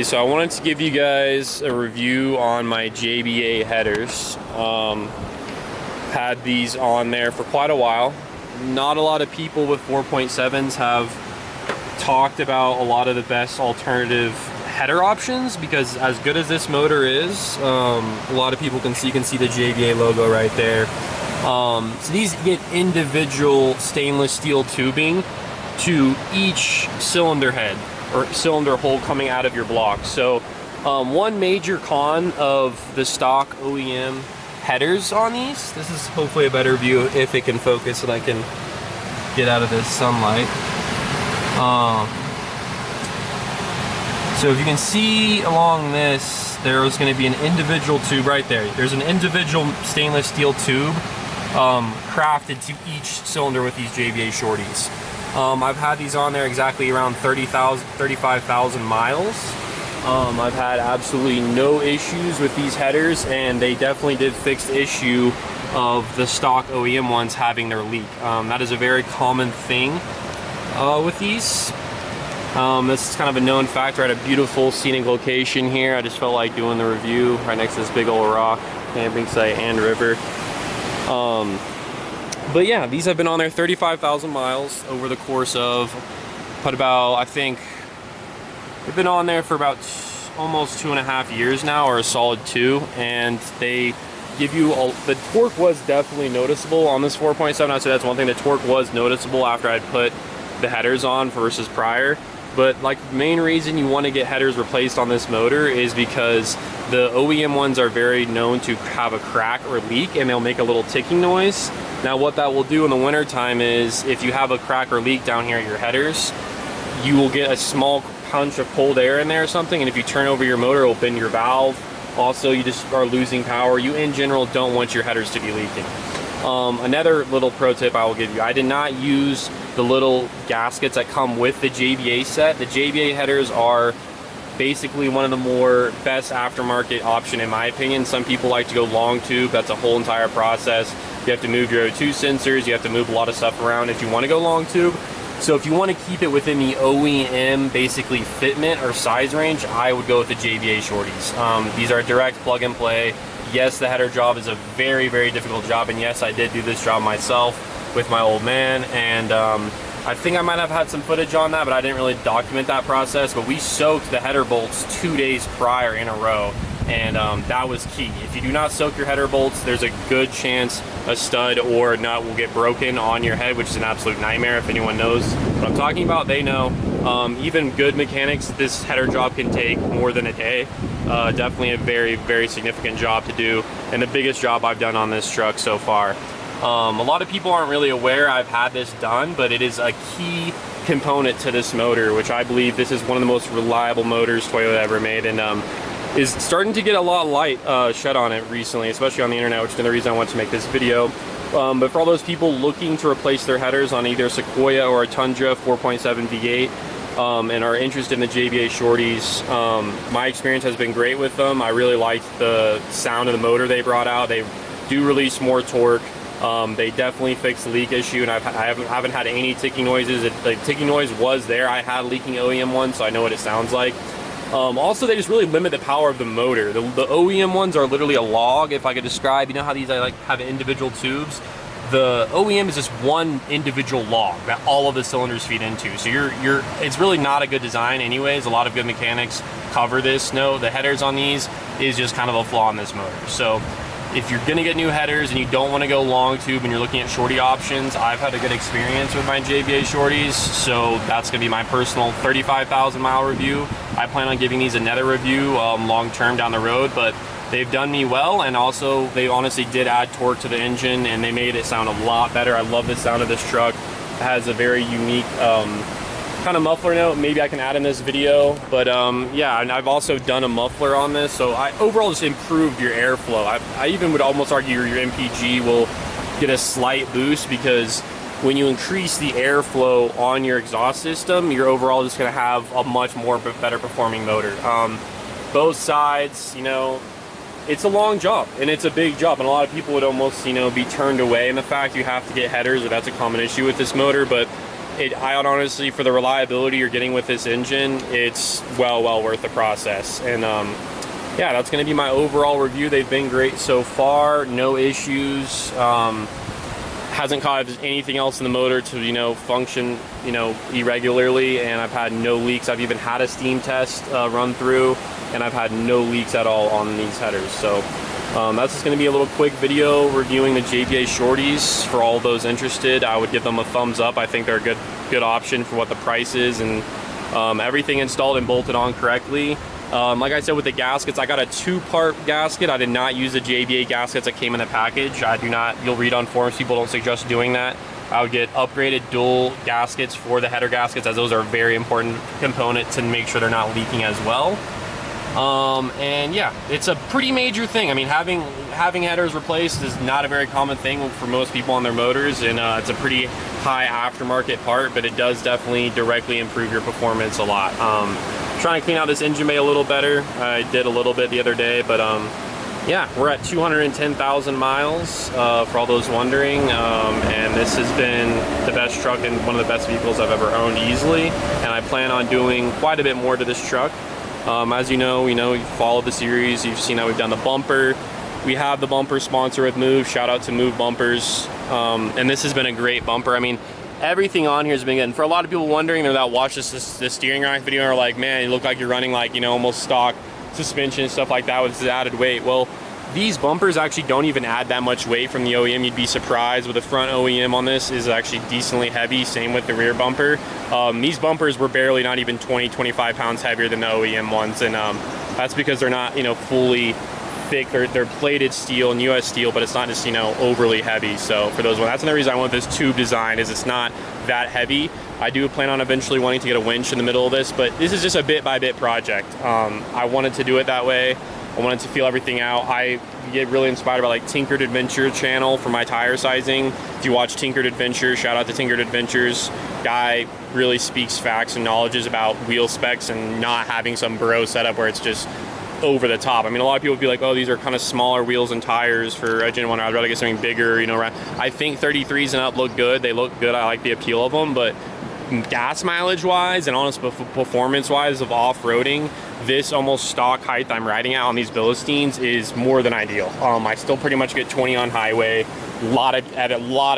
Okay, so I wanted to give you guys a review on my JBA headers. Had these on there for quite a while. Not a lot of people with 4.7s have talked about a lot of the best alternative header options, because as good as this motor is, a lot of people can see the JBA logo right there. So these get individual stainless steel tubing to each cylinder head or cylinder hole coming out of your block. So one major con of the stock OEM headers on these, this is hopefully a better view if it can focus and I can get out of this sunlight. So if you can see along this, there is going to be an individual tube right there. There's an individual stainless steel tube crafted to each cylinder with these JBA Shorties. I've had these on there exactly around 35,000 miles. I've had absolutely no issues with these headers, and they definitely did fix the issue of the stock OEM ones having their leak. That is a very common thing with these. This is kind of a known factor at a beautiful scenic location here. I just felt like doing the review right next to this big old rock camping site and river. But yeah, these have been on there 35,000 miles over the course of, I think, they've been on there for about almost 2.5 years now, or a solid 2, and they give you, the torque was definitely noticeable on this 4.7. I'd say that's one thing, the torque was noticeable after I'd put the headers on versus prior. But like the main reason you want to get headers replaced on this motor is because the OEM ones are very known to have a crack or leak, and they'll make a little ticking noise. Now what that will do in the winter time is, if you have a crack or leak down here at your headers, you will get a small punch of cold air in there or something, and if you turn over your motor, it'll bend your valve. Also, you just are losing power. You in general don't want your headers to be leaking. Another little pro tip I will give you, I did not use the little gaskets that come with the JBA set. The JBA headers are basically one of the more best aftermarket option in my opinion. Some people like to go long tube. That's a whole entire process. You have to move your O2 sensors, you have to move a lot of stuff around if you want to go long tube. So if you want to keep it within the OEM basically fitment or size range, I would go with the JBA Shorties. These are direct plug and play. Yes, the header job is a very, very difficult job, and yes, I did do this job myself with my old man, and I think I might have had some footage on that, but I didn't really document that process. But we soaked the header bolts 2 days prior in a row, and that was key. If you do not soak your header bolts, there's a good chance a stud or a nut will get broken on your head, which is an absolute nightmare. If anyone knows what I'm talking about, they know. Even good mechanics, this header job can take more than a day. Definitely a very, very significant job to do, and the biggest job I've done on this truck so far. A lot of people aren't really aware I've had this done, but it is a key component to this motor, which I believe this is one of the most reliable motors Toyota ever made, and is starting to get a lot of light shed on it recently, especially on the internet, which is the reason I wanted to make this video. But for all those people looking to replace their headers on either Sequoia or a Tundra 4.7 V8, and are interested in the JBA Shorties, my experience has been great with them. I really liked the sound of the motor they brought out. They do release more torque. They definitely fixed the leak issue, and I haven't had any ticking noises. The ticking noise was there. I had leaking OEM ones, so I know what it sounds like. Also, they just really limit the power of the motor. The OEM ones are literally a log, if I could describe. You know how these have individual tubes? The OEM is just one individual log that all of the cylinders feed into. So it's really not a good design anyways. A lot of good mechanics cover this. No, the headers on these is just kind of a flaw in this motor. So if you're gonna get new headers and you don't want to go long tube and you're looking at Shorty options, I've had a good experience with my JBA Shorties, so that's gonna be my personal 35,000 mile review. I plan on giving these another review long term down the road, but they've done me well, and also they honestly did add torque to the engine and they made it sound a lot better. I love the sound of this truck. It has a very unique kind of muffler note. Maybe I can add in this video, but yeah, and I've also done a muffler on this, so I overall just improved your airflow. I even would almost argue your MPG will get a slight boost, because when you increase the airflow on your exhaust system, you're overall just going to have a much more better performing motor. Both sides, you know, it's a long job and it's a big job, and a lot of people would almost, you know, be turned away in the fact you have to get headers, or that's a common issue with this motor. But I honestly, for the reliability you're getting with this engine, it's well worth the process. And yeah, that's going to be my overall review. They've been great so far, no issues. Hasn't caused anything else in the motor to, you know, function, you know, irregularly, and I've had no leaks. I've even had a steam test run through, and I've had no leaks at all on these headers. So that's just going to be a little quick video reviewing the JBA Shorties. For all those interested, I would give them a thumbs up. I think they're a good option for what the price is, and everything installed and bolted on correctly. Like I said, with the gaskets, I got a 2-part gasket. I did not use the JBA gaskets that came in the package. I do not, you'll read on forums, people don't suggest doing that. I would get upgraded dual gaskets for the header gaskets, as those are a very important component to make sure they're not leaking as well. And yeah, it's a pretty major thing. I mean, having headers replaced is not a very common thing for most people on their motors, and it's a pretty high aftermarket part, but it does definitely directly improve your performance a lot. Trying to clean out this engine bay a little better. I did a little bit the other day, but yeah, we're at 210,000 miles for all those wondering, and this has been the best truck and one of the best vehicles I've ever owned easily, and I plan on doing quite a bit more to this truck. As you know, you followed the series, you've seen how we've done the bumper. We have the bumper sponsor with Move. Shout out to Move Bumpers, and this has been a great bumper. I mean, everything on here has been good. And for a lot of people wondering that watch this steering rack video are like, man, you look like you're running like, you know, almost stock suspension and stuff like that with this added weight. Well, these bumpers actually don't even add that much weight from the OEM. You'd be surprised. With the front OEM on this is actually decently heavy. Same with the rear bumper. These bumpers were barely not even 20-25 pounds heavier than the OEM ones, and that's because they're not, you know, fully thick. They're plated steel and US steel, but it's not just, you know, overly heavy. So for those ones, that's another reason I want this tube design, is it's not that heavy. I do plan on eventually wanting to get a winch in the middle of this, but this is just a bit by bit project. I wanted to do it that way. I wanted to feel everything out. I get really inspired by like Tinkered Adventure channel for my tire sizing. If you watch Tinkered Adventure, shout out to Tinkered Adventures. Guy really speaks facts and knowledges about wheel specs and not having some bro setup where it's just over the top. I mean, a lot of people would be like, oh, these are kind of smaller wheels and tires for Engine 1. I'd rather get something bigger, you know. I think 33s and up look good. They look good. I like the appeal of them, but gas mileage wise and honest performance wise of off-roading, this almost stock height I'm riding at on these Philistines is more than ideal. I still pretty much get 20 on highway. A lot of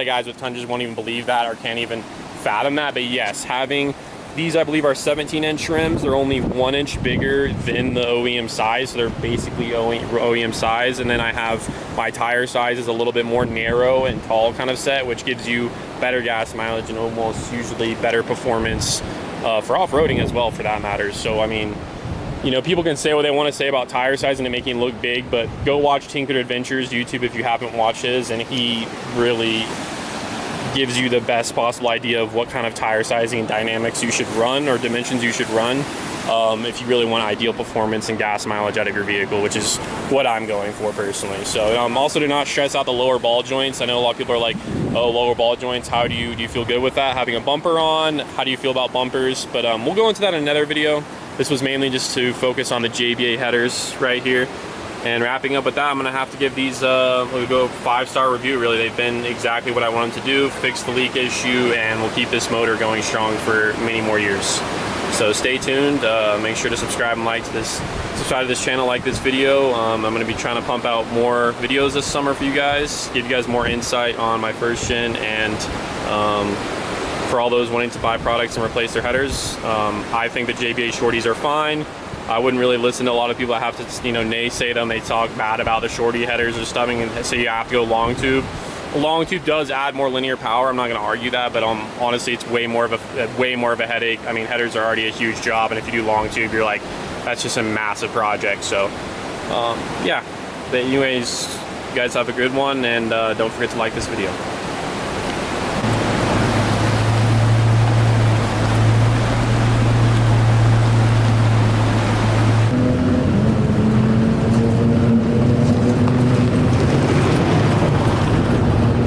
guys with Tundras won't even believe that or can't even fathom that, but yes, having these, I believe, are 17-inch rims. They're only 1 inch bigger than the OEM size, so they're basically OEM size. And then I have my tire size is a little bit more narrow and tall kind of set, which gives you better gas mileage and almost usually better performance for off-roading as well, for that matter. So, I mean, you know, people can say what they want to say about tire size and it making it look big, but go watch Tinkered Adventures YouTube if you haven't watched his, and he really gives you the best possible idea of what kind of tire sizing and dynamics you should run, or dimensions you should run, if you really want ideal performance and gas mileage out of your vehicle, which is what I'm going for personally. So also do not stress out the lower ball joints. I know a lot of people are like, oh, lower ball joints, how do you feel good with that, having a bumper on? How do you feel about bumpers? But we'll go into that in another video. This was mainly just to focus on the JBA headers right here. And wrapping up with that, I'm gonna have to give these we'll go 5-star review. Really, they've been exactly what I wanted to do, fix the leak issue, and we'll keep this motor going strong for many more years. So stay tuned. Make sure to subscribe and subscribe to this channel, like this video. I'm gonna be trying to pump out more videos this summer for you guys, give you guys more insight on my first gen, and for all those wanting to buy products and replace their headers, I think the JBA Shorties are fine. I wouldn't really listen to a lot of people that have to, you know, naysay them. They talk bad about the Shorty headers or stuffing and say you have to go long tube. A long tube does add more linear power. I'm not going to argue that, but honestly, it's way more of a headache. I mean, headers are already a huge job, and if you do long tube, you're like, that's just a massive project. So, yeah. But anyways, you guys have a good one, and don't forget to like this video.